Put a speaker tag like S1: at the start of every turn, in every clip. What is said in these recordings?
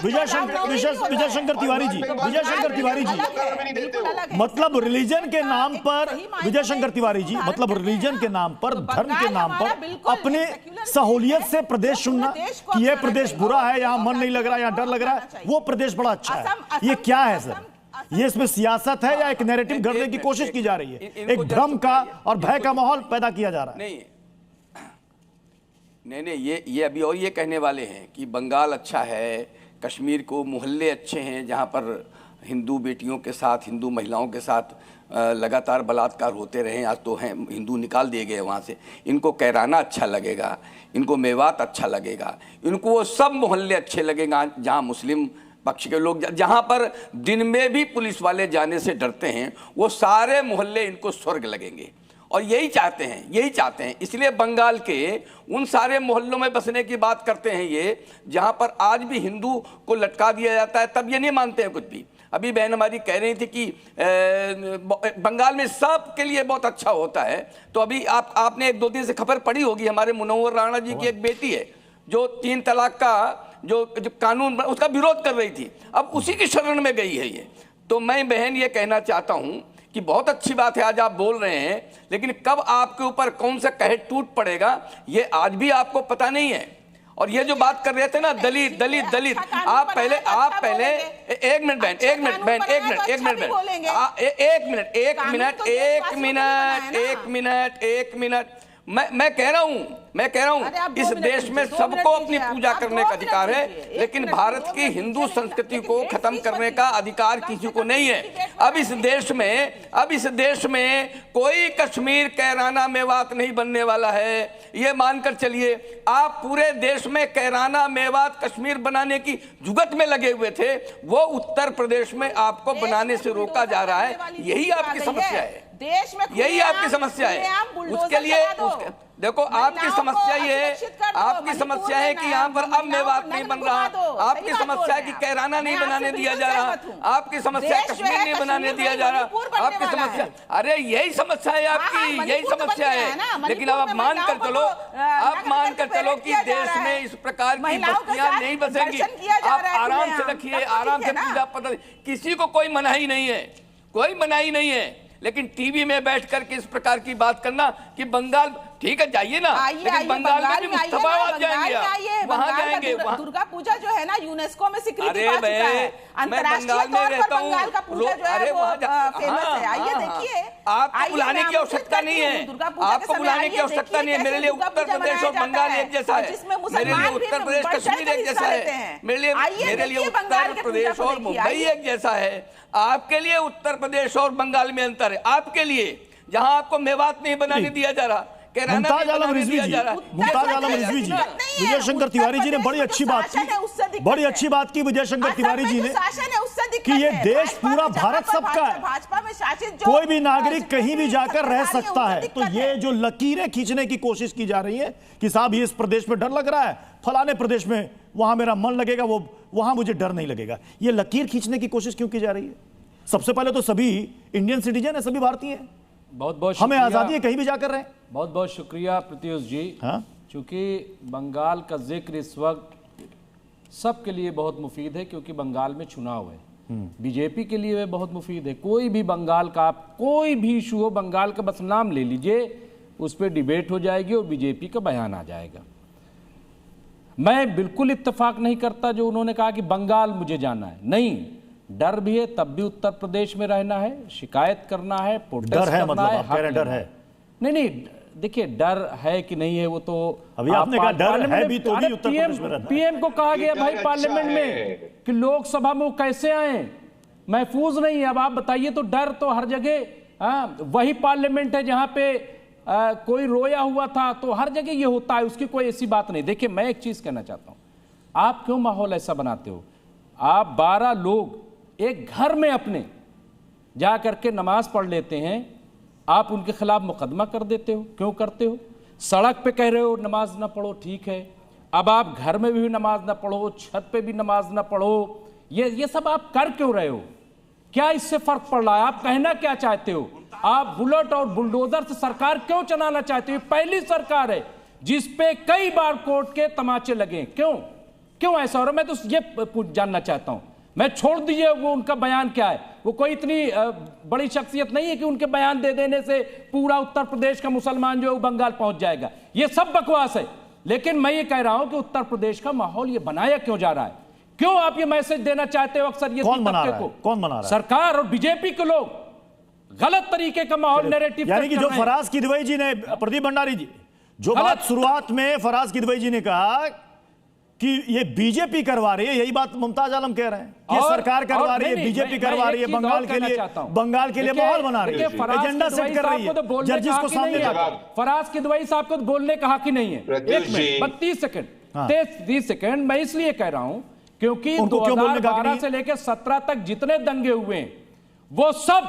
S1: विजय शंकर तिवारी जी, मतलब रिलीजन के नाम पर, विजय शंकर तिवारी जी, मतलब रिलीजन के नाम पर, धर्म के नाम पर अपने सहूलियत से प्रदेश चुनना कि ये प्रदेश बुरा है, यहाँ मन नहीं लग रहा, यहाँ डर लग रहा है, वो प्रदेश बड़ा अच्छा है। ये क्या है सर? ये इसमें सियासत है या एक नैरेटिव गढ़ने की कोशिश की जा रही है? एक भ्रम का और भय का माहौल पैदा किया जा रहा है।
S2: नहीं, ये अभी और ये कहने वाले हैं कि बंगाल अच्छा है, कश्मीर को मोहल्ले अच्छे हैं जहाँ पर हिंदू बेटियों के साथ, हिंदू महिलाओं के साथ लगातार बलात्कार होते रहे, आज तो हैं हिंदू निकाल दिए गए वहाँ से। इनको कैराना अच्छा लगेगा, इनको मेवात अच्छा लगेगा, इनको वो सब मोहल्ले अच्छे लगेगा जहाँ मुस्लिम पक्ष के लोग, जहाँ पर दिन में भी पुलिस वाले जाने से डरते हैं, वो सारे मोहल्ले इनको स्वर्ग लगेंगे। और यही चाहते हैं, इसलिए बंगाल के उन सारे मोहल्लों में बसने की बात करते हैं ये, जहाँ पर आज भी हिंदू को लटका दिया जाता है, तब ये नहीं मानते हैं कुछ भी। अभी बहन हमारी कह रही थी कि बंगाल में सब के लिए बहुत अच्छा होता है। तो अभी आपने 1-2 दिन से खबर पड़ी होगी, हमारे मुनव्वर राणा जी की एक बेटी है जो 3 तलाक का जो कानून उसका विरोध कर रही थी, अब उसी की शरण में गई है ये। तो मैं बहन ये कहना चाहता हूँ कि बहुत अच्छी बात है आज आप बोल रहे हैं, लेकिन कब आपके ऊपर कौन सा कहर टूट पड़ेगा ये आज भी आपको पता नहीं है। और ये जो बात कर रहे थे ना दलित, आप पहले एक मिनट, मैं कह रहा हूं इस देश में सबको अपनी पूजा करने का अधिकार है, लेकिन भारत की हिंदू संस्कृति को खत्म करने का अधिकार किसी को नहीं है। अब इस देश में कोई कश्मीर, कैराना, मेवात नहीं बनने वाला है, ये मानकर चलिए। आप पूरे देश में कैराना, मेवात, कश्मीर बनाने की जुगत में लगे हुए थे, वो उत्तर प्रदेश में आपको बनाने से रोका जा रहा है। यही आपकी समस्या है, यही आपकी समस्या है। उसके लिए देखो आपकी समस्या है कि यहाँ पर अब मेवात नहीं बन रहा, आपकी समस्या है कि कैराना नहीं बनाने दिया जा रहा, आपकी समस्या है कश्मीर नहीं बनाने दिया जा रहा, आपकी समस्या, अरे यही समस्या है आपकी, यही समस्या है। लेकिन अब आप मान कर चलो कि देश में इस प्रकार की बस्तियां नहीं बसेंगी। आप आराम से रखिए, आराम से पूजा पद्धति, किसी को कोई मनाही नहीं है, लेकिन टीवी में बैठ करके इस प्रकार की बात करना कि बंगाल ठीक है जाइए ना, लेकिन बंगाल में भी मुस्तफाबाद जाएंगे, वहाँ जाएंगे।
S3: दुर्गा पूजा जो है ना यूनेस्को में स्वीकृति पा चुका है,
S1: अंतर्राष्ट्रीय तौर पर
S3: बंगाल का पूजा जो है वो फेमस है। आइए देखिए,
S2: आपको बुलाने की आवश्यकता नहीं है, आपको बुलाने की आवश्यकता नहीं है। मेरे लिए उत्तर प्रदेश और बंगाल एक जैसा है, मेरे लिए उत्तर प्रदेश कश्मीर एक जैसा है, मेरे लिए उत्तर प्रदेश और मुंबई एक जैसा है। आपके लिए उत्तर प्रदेश और बंगाल में अंतर है, आपके लिए जहां आपको मेवात नहीं बनाने दिया जा रहा,
S1: मुमताज आलम रिजवी जी, विजय शंकर तिवारी जी ने बड़ी अच्छी बात की विजय शंकर तिवारी जी ने कि ये देश पूरा भारत सबका है,
S3: भाजपा में शासित
S1: कोई भी नागरिक कहीं भी जाकर रह सकता है। तो ये जो लकीरें खींचने की कोशिश की जा रही है कि साहब ये इस प्रदेश में डर लग रहा है, फलाने प्रदेश में वहां मेरा मन लगेगा, वो वहां मुझे डर नहीं लगेगा, ये लकीर खींचने की कोशिश क्यों की जा रही है? सबसे पहले तो सभी इंडियन सिटीजन है, सभी भारतीय हैं,
S4: बहुत
S1: हमें आजादी है, कहीं भी जाकर रहे।
S4: बहुत बहुत शुक्रिया प्रत्युष जी। हाँ? चूंकि बंगाल का जिक्र इस वक्त सबके लिए बहुत मुफीद है, क्योंकि बंगाल में चुनाव है, बीजेपी के लिए बहुत मुफीद है। कोई भी बंगाल का, आप कोई भी इशू हो बंगाल का बस नाम ले लीजिए, उस पर डिबेट हो जाएगी और बीजेपी का बयान आ जाएगा। मैं बिल्कुल इत्तेफाक नहीं करता जो उन्होंने कहा कि बंगाल मुझे जाना है, नहीं, डर भी है, तब भी उत्तर प्रदेश में रहना है, शिकायत करना है, प्रोटेस्ट करना है,
S1: मतलब डर है।
S4: नहीं, देखिए डर है कि नहीं है वो तो
S1: अभी आपने कहा डर है भी, तो भी उत्तर प्रदेश में रहना है।
S4: पीएम को कहा गया भाई पार्लियामेंट में कि लोकसभा में वो कैसे आए, महफूज नहीं है। अब आप बताइए, तो डर तो हर जगह, वही पार्लियामेंट है जहां पे कोई रोया हुआ था, तो हर जगह ये होता है, उसकी कोई ऐसी बात नहीं। देखिए मैं एक चीज कहना चाहता हूं, आप क्यों माहौल ऐसा बनाते हो? आप 12 लोग एक घर में अपने जा करके नमाज पढ़ लेते हैं, आप उनके खिलाफ मुकदमा कर देते हो, क्यों करते हो? सड़क पे कह रहे हो नमाज ना पढ़ो, ठीक है, अब आप घर में भी नमाज ना पढ़ो, छत पे भी नमाज ना पढ़ो, ये सब आप कर क्यों रहे हो? क्या इससे फर्क पड़ रहा है? आप कहना क्या चाहते हो? आप बुलेट और बुलडोजर से सरकार क्यों चलाना चाहते हो? पहली सरकार है जिसपे कई बार कोर्ट के तमाचे लगे, क्यों? क्यों ऐसा हो रहा है? मैं तो ये जानना चाहता हूं। मैं छोड़ दीजिए वो उनका बयान क्या है, वो कोई इतनी बड़ी शख्सियत नहीं है कि उनके बयान दे देने से पूरा उत्तर प्रदेश का मुसलमान जो है बंगाल पहुंच जाएगा। ये सब बकवास है। लेकिन मैं ये कह रहा हूं कि उत्तर प्रदेश का माहौल ये बनाया क्यों जा रहा है? क्यों आप ये मैसेज देना चाहते हो अक्सर ये
S1: कौन बना
S4: तबके
S1: रहा है?
S4: को?
S1: कौन बना रहा है?
S4: सरकार और बीजेपी के लोग गलत तरीके का माहौल नैरेटिव
S1: यानी कि जो फराज किदवई जी ने, प्रदीप भंडारी जी, जो बात शुरुआत में फराज किदवई जी ने कहा कि ये बीजेपी करवा रही है, यही बात मुमताज आलम कह रहे हैं। ये सरकार करवा रही है, बीजेपी करवा रही है, बंगाल के लिए माहौल बना रही है, एजेंडा सेट कर रही है, जजिस को सामने ला।
S4: फराज किदवई साहब को बोलने का हक ही नहीं है। 32 सेकंड 30 सेकंड मैं इसलिए कह रहा हूं क्योंकि 2012 से लेकर 17 तक जितने दंगे हुए हैं वो सब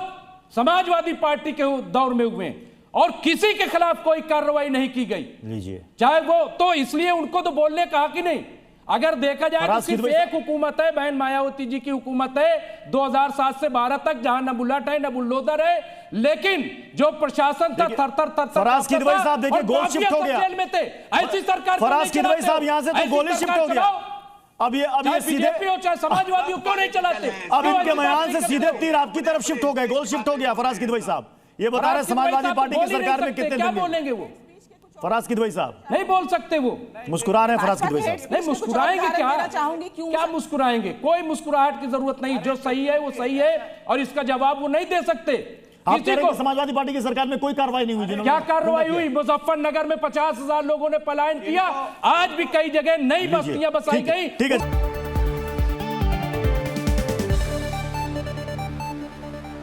S4: समाजवादी पार्टी के दौर में हुए हैं और किसी के खिलाफ कोई कार्रवाई नहीं की गई।
S1: लीजिए,
S4: चाहे वो, तो इसलिए उनको तो बोलने का हक ही नहीं। अगर देखा जाए तो सिर्फ एक हुकूमत है, बहन मायावती जी की हुकूमत है 2007 से 12 तक, जहां न बुल्लट है न बुलडोजर है, लेकिन जो प्रशासन था थर थर
S1: फराज किदवई साहब देखिए गोल शिफ्ट हो गया।
S4: जेल में थे, ऐसी सरकार
S1: फराज किदवई साहब यहां से तो गोली शिफ्ट हो गया। अब ये सीधे
S4: बीजेपी हो चाहे समाजवादी क्यों नहीं चलाते?
S1: अब इनके बयान से सीधे तीर आपकी तरफ शिफ्ट हो गए, गोल शिफ्ट हो गया। फराज किदवई साहब ये बता रहे समाजवादी पार्टी की सरकार में कितने
S4: क्या बोलेंगे वो?
S1: फराज किदवई साहब
S4: नहीं बोल सकते, वो
S1: मुस्कुरा रहे हैं। फराज किदवई साहब
S4: नहीं मुस्कुराएंगे क्या मुस्कुराएंगे? कोई मुस्कुराहट की जरूरत नहीं, जो सही है वो सही है और इसका जवाब वो नहीं दे सकते।
S1: आप कह रहे हैं समाजवादी पार्टी की सरकार में कोई कार्रवाई नहीं हुई?
S4: क्या कार्रवाई हुई? मुजफ्फरनगर में 50,000 लोगों ने पलायन किया, आज भी कई जगह नई बस्तियां बसाई गई।
S1: ठीक है।